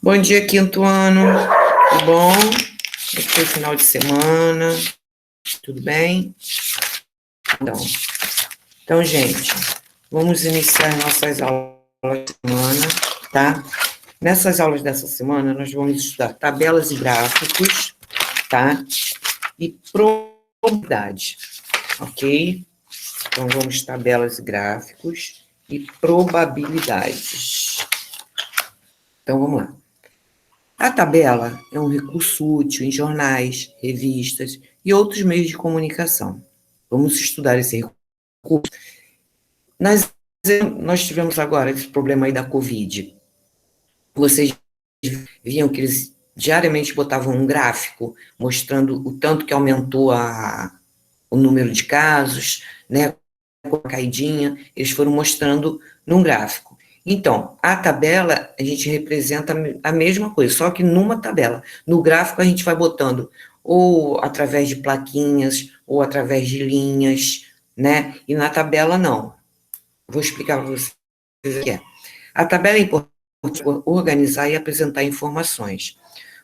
Bom dia, quinto ano. Tudo bom? Como foi o final de semana? Tudo bem? Então, gente, vamos iniciar nossas aulas da semana, tá? Nessas aulas dessa semana, nós vamos estudar tabelas e gráficos, tá? E probabilidade, ok? Então, vamos tabelas e gráficos e probabilidades. Então, vamos lá. A tabela é um recurso útil em jornais, revistas e outros meios de comunicação. Vamos estudar esse recurso. Nós tivemos agora esse problema aí da Covid. Vocês viam que eles diariamente botavam um gráfico mostrando o tanto que aumentou o número de casos, né, com a caidinha, eles foram mostrando num gráfico. Então, a tabela, a gente representa a mesma coisa, só que numa tabela. No gráfico, a gente vai botando ou através de plaquinhas, ou através de linhas, né? E na tabela, não. Vou explicar para vocês o que é. A tabela é importante para organizar e apresentar informações.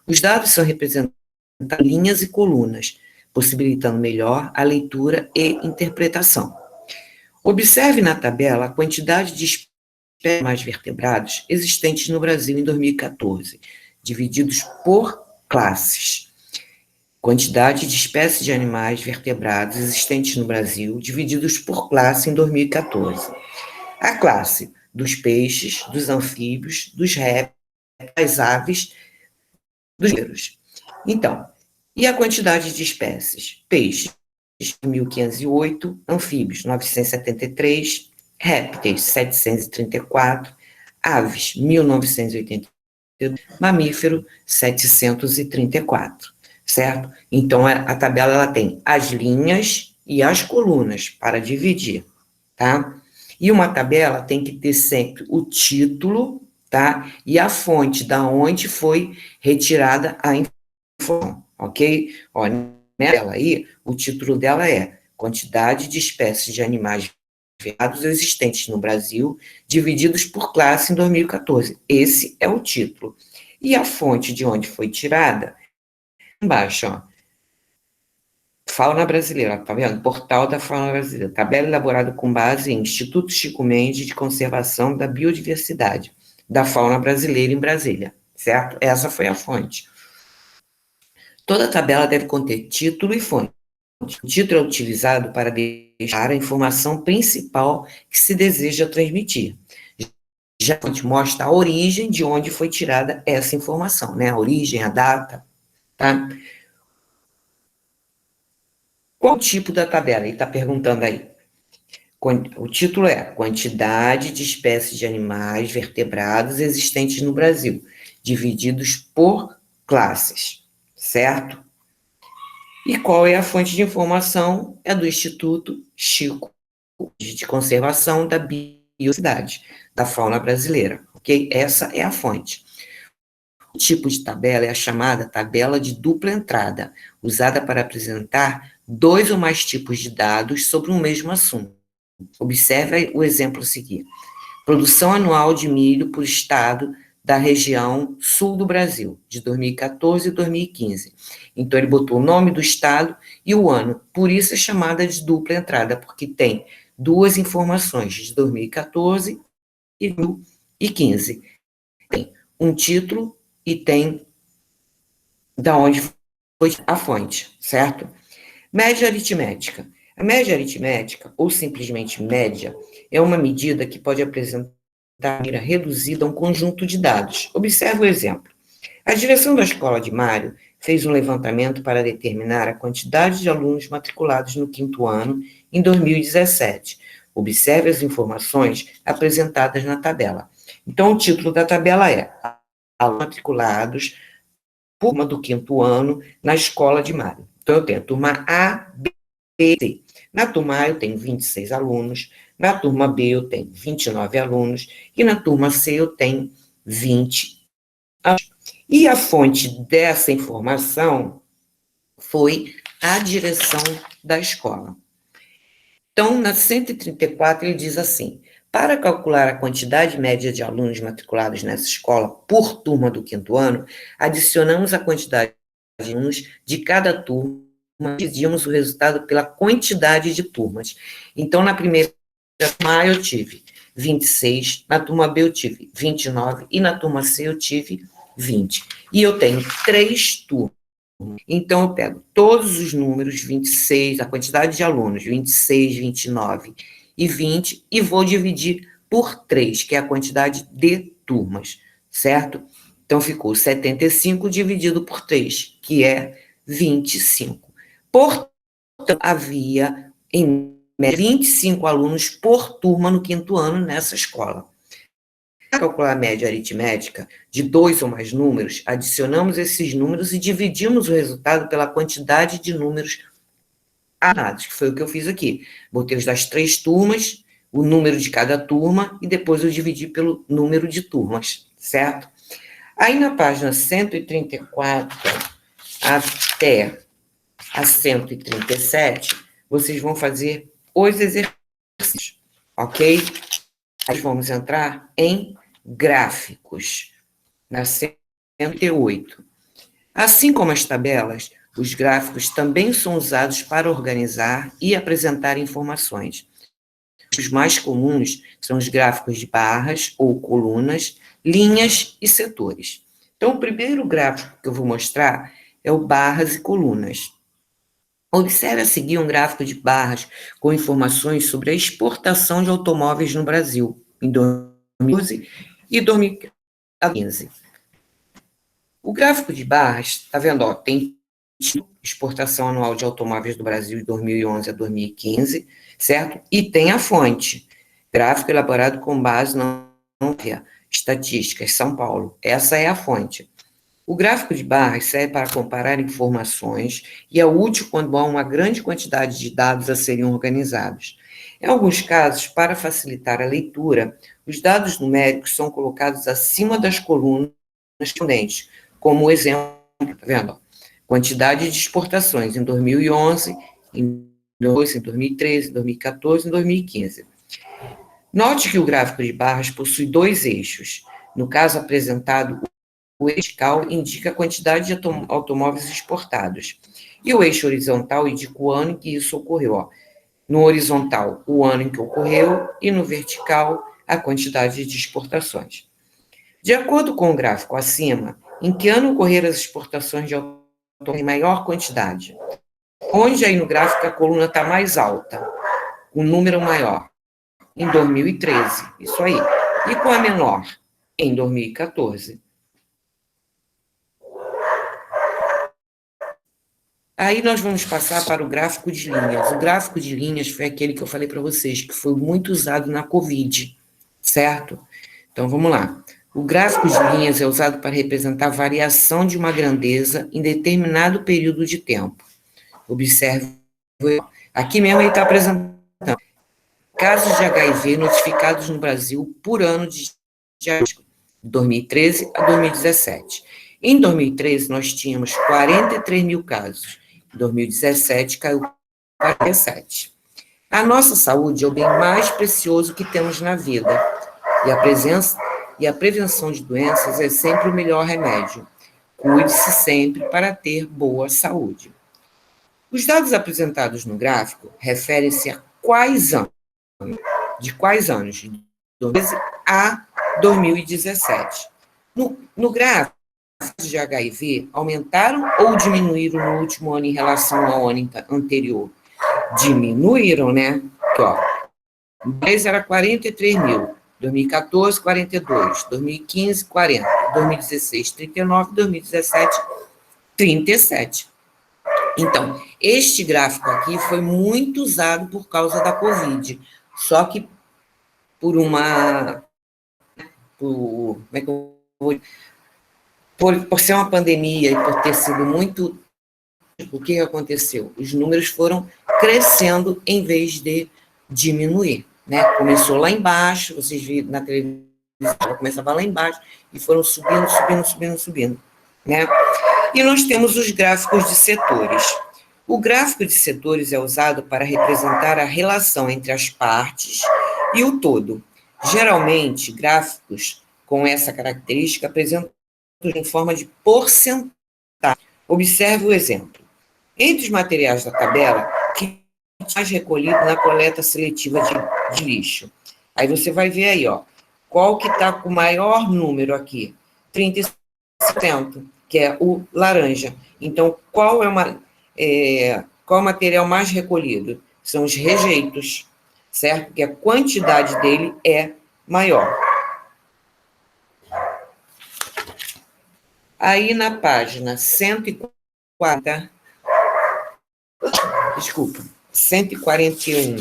Os dados são representados em linhas e colunas, possibilitando melhor a leitura e interpretação. Observe na tabela a quantidade de espécies de animais vertebrados existentes no Brasil em 2014, divididos por classes. Quantidade de espécies de animais vertebrados existentes no Brasil, divididos por classe em 2014. A classe dos peixes, dos anfíbios, dos répteis, das aves, dos mamíferos. Então, e a quantidade de espécies? Peixes, 1.508, anfíbios, 973, répteis, 734, aves, 1.982, mamífero, 734, certo? Então, a tabela ela tem as linhas e as colunas para dividir, tá? E uma tabela tem que ter sempre o título, tá? E a fonte da onde foi retirada a informação, ok? Ó, nela aí, o título dela é Quantidade de espécies de animais veados existentes no Brasil, divididos por classe em 2014. Esse é o título. E a fonte de onde foi tirada, embaixo, ó, Fauna Brasileira, tá vendo? Portal da Fauna Brasileira. Tabela elaborada com base em Instituto Chico Mendes de Conservação da Biodiversidade da Fauna Brasileira em Brasília, certo? Essa foi a fonte. Toda tabela deve conter título e fonte. O título é utilizado para deixar a informação principal que se deseja transmitir. Já a fonte mostra a origem de onde foi tirada essa informação, né? A origem, a data, tá? Qual o tipo da tabela? Ele está perguntando aí. O título é Quantidade de espécies de animais vertebrados existentes no Brasil, divididos por classes, certo? E qual é a fonte de informação? É do Instituto Chico de Conservação da Biodiversidade da Fauna Brasileira, ok? Essa é a fonte. O tipo de tabela é a chamada tabela de dupla entrada, usada para apresentar dois ou mais tipos de dados sobre um mesmo assunto. Observe o exemplo a seguir. Produção anual de milho por estado da região sul do Brasil, de 2014 e 2015. Então, ele botou o nome do estado e o ano. Por isso é chamada de dupla entrada, porque tem duas informações, de 2014 e 2015. Tem um título e tem da onde foi a fonte, certo? Média aritmética. A média aritmética, ou simplesmente média, é uma medida que pode apresentar de maneira reduzida um conjunto de dados. Observe o exemplo. A direção da escola de Mário fez um levantamento para determinar a quantidade de alunos matriculados no quinto ano em 2017. Observe as informações apresentadas na tabela. Então, o título da tabela é Alunos matriculados por turma do quinto ano na escola de Mário. Então, eu tenho a turma A, B, C. Na turma A eu tenho 26 alunos, na turma B eu tenho 29 alunos e na turma C eu tenho 20 alunos. E a fonte dessa informação foi a direção da escola. Então, na 134 ele diz assim, Para calcular a quantidade média de alunos matriculados nessa escola por turma do quinto ano, adicionamos a quantidade de alunos de cada turma e dividimos o resultado pela quantidade de turmas. Então, na primeira turma A eu tive 26, na turma B eu tive 29 e na turma C eu tive 20. E eu tenho 3 turmas. Então, eu pego todos os números, 26, a quantidade de alunos, 26, 29 e 20, e vou dividir por 3, que é a quantidade de turmas, certo? Então, ficou 75 dividido por 3, que é 25. Portanto, havia, em média, 25 alunos por turma no quinto ano nessa escola. Para calcular a média aritmética de 2 ou mais números, adicionamos esses números e dividimos o resultado pela quantidade de números anados, que foi o que eu fiz aqui. Botei os das 3 turmas, o número de cada turma, e depois eu dividi pelo número de turmas, certo? Aí na página 134 até a 137, vocês vão fazer os exercícios, ok? Aí vamos entrar em gráficos, na 108. Assim como as tabelas, os gráficos também são usados para organizar e apresentar informações. Os mais comuns são os gráficos de barras ou colunas, linhas e setores. Então, o primeiro gráfico que eu vou mostrar é o barras e colunas. Observe a seguir um gráfico de barras com informações sobre a exportação de automóveis no Brasil, em 2012 e 2015. O gráfico de barras, está vendo? Ó, tem exportação anual de automóveis do Brasil de 2011 a 2015, certo? E tem a fonte, gráfico elaborado com base na Estatísticas, São Paulo. Essa é a fonte. O gráfico de barras serve para comparar informações e é útil quando há uma grande quantidade de dados a serem organizados. Em alguns casos, para facilitar a leitura, os dados numéricos são colocados acima das colunas correspondentes, como o exemplo, está vendo? Quantidade de exportações em 2011, em 2013, em 2014 e em 2015. Note que o gráfico de barras possui 2 eixos. No caso apresentado, o eixo vertical indica a quantidade de automóveis exportados. E o eixo horizontal indica o ano em que isso ocorreu. Ó. No horizontal, o ano em que ocorreu, e no vertical, a quantidade de exportações. De acordo com o gráfico acima, em que ano ocorreram as exportações de automóveis em maior quantidade? Onde aí no gráfico a coluna está mais alta, o número maior? Em 2013, isso aí. E com a menor? Em 2014. Aí nós vamos passar para o gráfico de linhas. O gráfico de linhas foi aquele que eu falei para vocês, que foi muito usado na Covid, certo? Então, vamos lá. O gráfico de linhas é usado para representar a variação de uma grandeza em determinado período de tempo. Observe, aqui mesmo ele está apresentando casos de HIV notificados no Brasil por ano de diagnóstico, de 2013 a 2017. Em 2013, nós tínhamos 43 mil casos. Em 2017, caiu para 47. A nossa saúde é o bem mais precioso que temos na vida. E a prevenção de doenças é sempre o melhor remédio. Cuide-se sempre para ter boa saúde. Os dados apresentados no gráfico referem-se a quais anos? De quais anos? De 2012 a 2017. No gráfico, os de HIV aumentaram ou diminuíram no último ano em relação ao ano anterior? Diminuíram, né? Aqui, ó. 10 era 43 mil. 2014, 42. 2015, 40. 2016, 39. 2017, 37. Então, este gráfico aqui foi muito usado por causa da Covid. Só que como é que eu vou, por ser uma pandemia e por ter sido muito, o que aconteceu? Os números foram crescendo em vez de diminuir, né? Começou lá embaixo, vocês viram na televisão, começava lá embaixo e foram subindo, né? E nós temos os gráficos de setores. O gráfico de setores é usado para representar a relação entre as partes e o todo. Geralmente, gráficos com essa característica apresentam em forma de porcentagem. Observe o exemplo. Entre os materiais da tabela, que é mais recolhido na coleta seletiva de lixo? Aí você vai ver aí, ó, qual que está com o maior número aqui? 35%, que é o laranja. Então, qual é o material mais recolhido? São os rejeitos, certo? Porque a quantidade dele é maior. Aí na página 140, desculpa, 141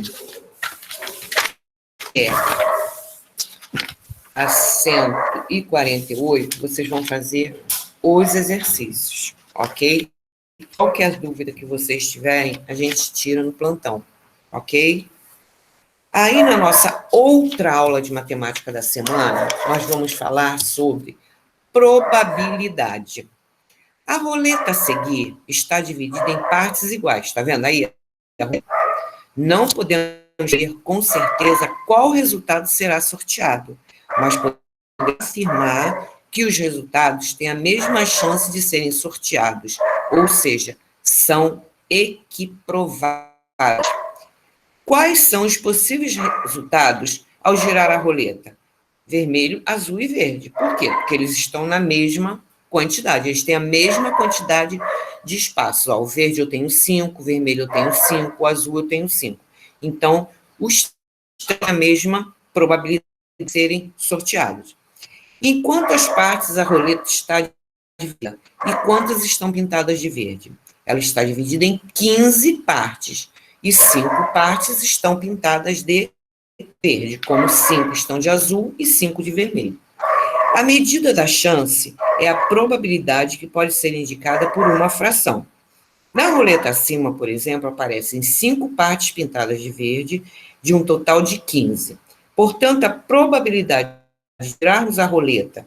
a 148, vocês vão fazer os exercícios, ok? Qualquer dúvida que vocês tiverem, a gente tira no plantão, ok? Aí, na nossa outra aula de matemática da semana, nós vamos falar sobre probabilidade. A roleta a seguir está dividida em partes iguais, está vendo aí? Não podemos ver com certeza qual resultado será sorteado, mas podemos afirmar que os resultados têm a mesma chance de serem sorteados, ou seja, são equiprováveis. Quais são os possíveis resultados ao girar a roleta? Vermelho, azul e verde. Por quê? Porque eles estão na mesma quantidade, eles têm a mesma quantidade de espaços. Ó, o verde eu tenho 5, o vermelho eu tenho 5, o azul eu tenho 5. Então, os têm a mesma probabilidade de serem sorteados. Em quantas partes a roleta está dividida? E quantas estão pintadas de verde? Ela está dividida em 15 partes, e 5 partes estão pintadas de verde, como 5 estão de azul e 5 de vermelho. A medida da chance é a probabilidade que pode ser indicada por uma fração. Na roleta acima, por exemplo, aparecem 5 partes pintadas de verde, de um total de 15. Portanto, a probabilidade de girarmos a roleta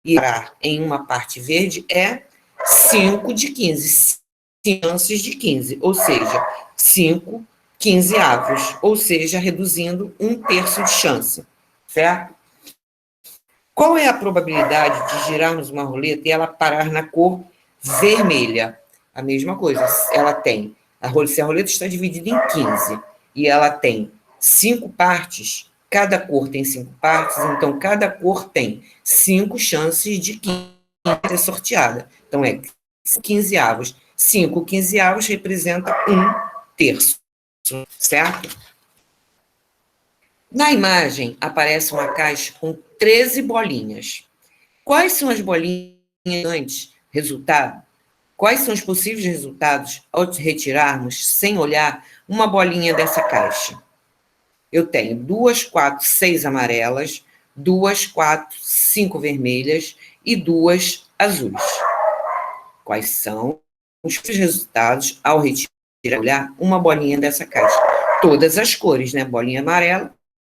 e parar em uma parte verde é 5 de 15, chances de 15, ou seja, 5 quinzeavos, ou seja, reduzindo 1/3 de chance, certo? Qual é a probabilidade de girarmos uma roleta e ela parar na cor vermelha? A mesma coisa, ela tem, se a roleta está dividida em 15 e ela tem 5 partes, cada cor tem 5 partes, então cada cor tem 5 chances de 15 ser sorteada. Então é 15avos. 5 15avos representa 1/3, certo? Na imagem aparece uma caixa com 13 bolinhas. Quais são as bolinhas antes? Resultado? Quais são os possíveis resultados ao retirarmos, sem olhar, uma bolinha dessa caixa? Eu tenho 2, 4, 6 amarelas, 2, 4, 5 vermelhas e 2 azuis. Quais são os resultados ao retirar uma bolinha dessa caixa? Todas as cores, né? Bolinha amarela,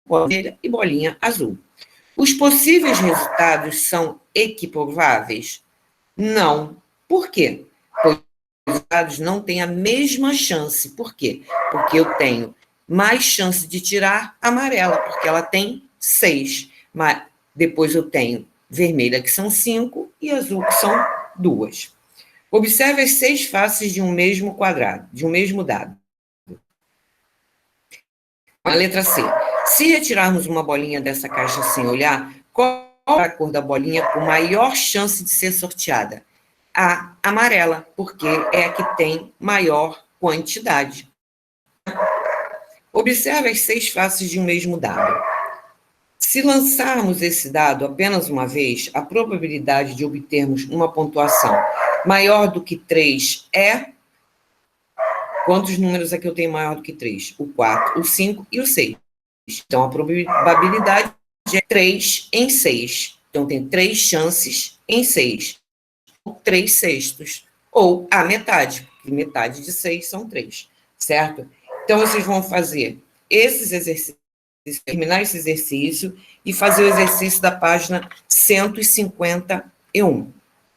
bolinha vermelha e bolinha azul. Os possíveis resultados são equiprováveis? Não. Por quê? Pois os resultados não têm a mesma chance. Por quê? Porque eu tenho mais chance de tirar amarela, porque ela tem 6. Mas depois eu tenho vermelha, que são 5, e azul, que são 2. Observe as 6 faces de um mesmo quadrado, de um mesmo dado. A letra C. Se retirarmos uma bolinha dessa caixa sem olhar, qual é a cor da bolinha com maior chance de ser sorteada? A amarela, porque é a que tem maior quantidade. Observe as 6 faces de um mesmo dado. Se lançarmos esse dado apenas uma vez, a probabilidade de obtermos uma pontuação maior do que 3 é... Quantos números aqui eu tenho maior do que 3? O 4, o 5 e o 6. Então, a probabilidade é 3 em 6. Então, tem 3 chances em 6. 3 sextos. Ou a metade, porque metade de 6 são 3, certo? Então, vocês vão fazer esses exercícios, terminar esse exercício e fazer o exercício da página 151,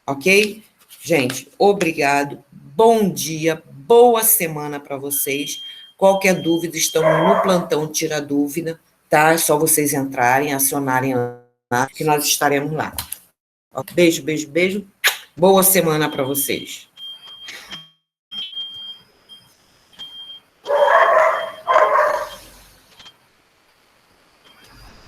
ok? Gente, obrigado, bom dia, boa semana para vocês. Qualquer dúvida, estamos no plantão Tira Dúvida, tá? É só vocês entrarem, acionarem lá, que nós estaremos lá. Beijo, beijo, beijo. Boa semana para vocês.